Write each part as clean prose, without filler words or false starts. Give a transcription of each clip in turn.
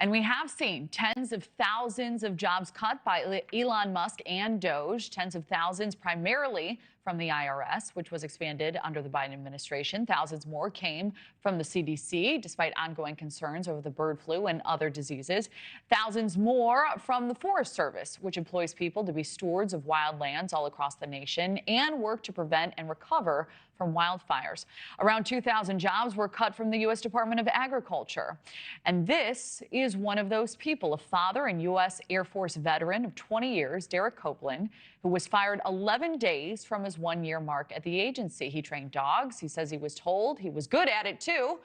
And we have seen tens of thousands of jobs cut by Elon Musk and DOGE, tens of thousands primarily from the IRS, which was expanded under the Biden administration. Thousands more came from the CDC, despite ongoing concerns over the bird flu and other diseases. Thousands more from the Forest Service, which employs people to be stewards of wild lands all across the nation and work to prevent and recover from wildfires. Around 2,000 jobs were cut from the U.S. Department of Agriculture. And this is one of those people, a father and U.S. Air Force veteran of 20 years, Derek Copeland, who was fired 11 days from his one-year mark at the agency. He trained dogs. He says he was told he was good at it, too.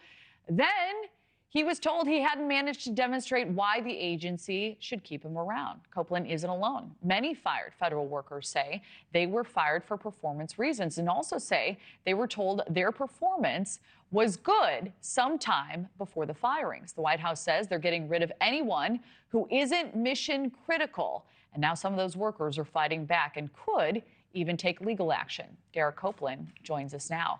Then he was told he hadn't managed to demonstrate why the agency should keep him around. Copeland isn't alone. Many fired federal workers say they were fired for performance reasons and also say they were told their performance was good sometime before the firings. The White House says they're getting rid of anyone who isn't mission critical. And now some of those workers are fighting back and could even take legal action. Derek Copeland joins us now.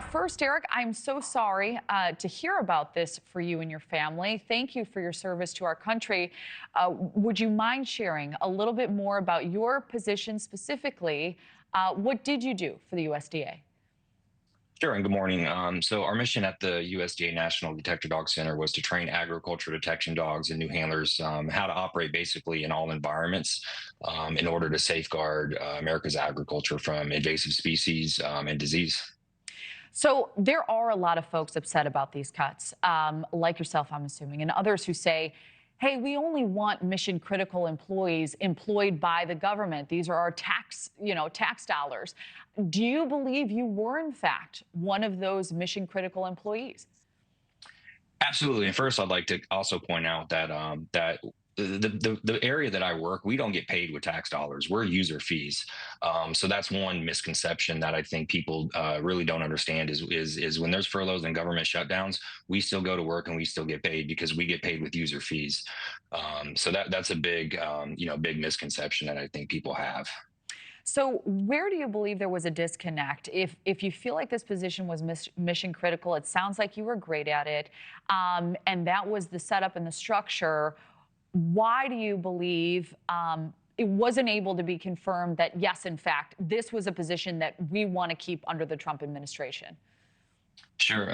First, Derek, I'm so sorry to hear about this for you and your family. Thank you for your service to our country. Would you mind sharing a little bit more about your position specifically? What did you do for the USDA? Sure, and good morning. So our mission at the USDA National Detector Dog Center was to train agriculture detection dogs and new handlers how to operate basically in all environments in order to safeguard America's agriculture from invasive species and disease. So there are a lot of folks upset about these cuts, like yourself, I'm assuming, and others who say, hey, we only want mission critical employees employed by the government. These are our tax dollars. Do you believe you were, in fact, one of those mission critical employees? Absolutely. And first, I'd like to also point out that the area that I work, we don't get paid with tax dollars. We're user fees. So that's one misconception that I think people really don't understand is when there's furloughs and government shutdowns, we still go to work and we still get paid because we get paid with user fees. So that's a big, big misconception that I think people have. So where do you believe there was a disconnect? If you feel like this position was mission critical, it sounds like you were great at it, and that was the setup and the structure. Why do you believe it wasn't able to be confirmed that, yes, in fact, this was a position that we want to keep under the Trump administration? Sure.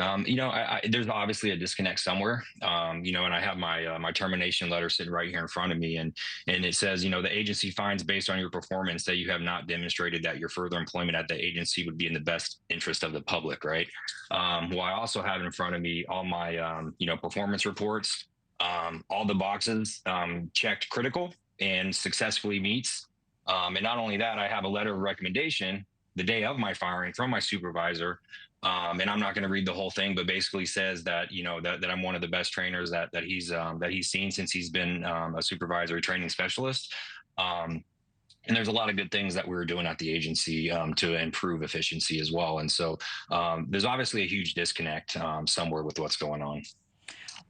There's obviously a disconnect somewhere, and I have my termination letter sitting right here in front of me. And it says, the agency finds based on your performance that you have not demonstrated that your further employment at the agency would be in the best interest of the public. Right. Well, I also have in front of me all my, performance reports, all the boxes checked critical and successfully meets. And not only that, I have a letter of recommendation the day of my firing from my supervisor. And I'm not going to read the whole thing, but basically says that, that I'm one of the best trainers that he's seen since he's been a supervisory training specialist. And there's a lot of good things that we were doing at the agency to improve efficiency as well. And so there's obviously a huge disconnect somewhere with what's going on.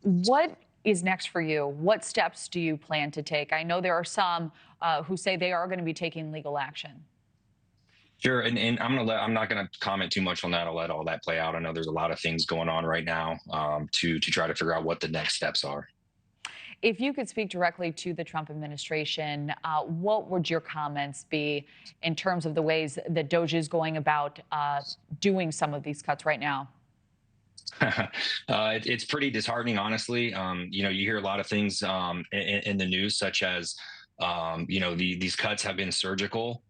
What is next for you? What steps do you plan to take? I know there are some who say they are going to be taking legal action. Sure, and I'm not gonna comment too much on that. I'll let all that play out. I know there's a lot of things going on right now to try to figure out what the next steps are. If you could speak directly to the Trump administration, what would your comments be in terms of the ways that DOGE is going about doing some of these cuts right now? It's pretty disheartening, honestly. You hear a lot of things in the news, such as these cuts have been surgical.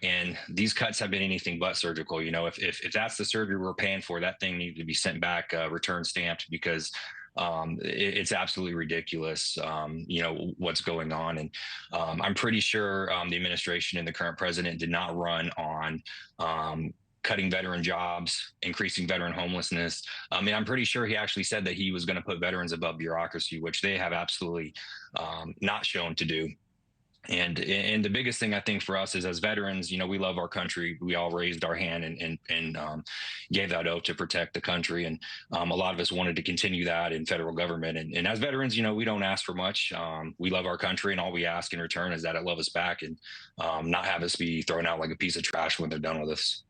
And these cuts have been anything but surgical. If that's the surgery we're paying for, that thing needs to be sent back, return stamped, because it's absolutely ridiculous, what's going on. And I'm pretty sure the administration and the current president did not run on cutting veteran jobs, increasing veteran homelessness. I'm pretty sure he actually said that he was going to put veterans above bureaucracy, which they have absolutely not shown to do. And the biggest thing I think for us is, as veterans, we love our country. We all raised our hand and gave that oath to protect the country. And a lot of us wanted to continue that in federal government. And as veterans, we don't ask for much. We love our country, and all we ask in return is that it love us back and not have us be thrown out like a piece of trash when they're done with us.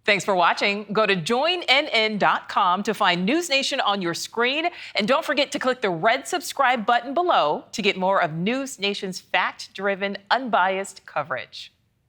Thanks for watching. Go to joinnn.com to find News Nation on your screen. And don't forget to click the red subscribe button below to get more of News Nation's fact-driven, unbiased coverage.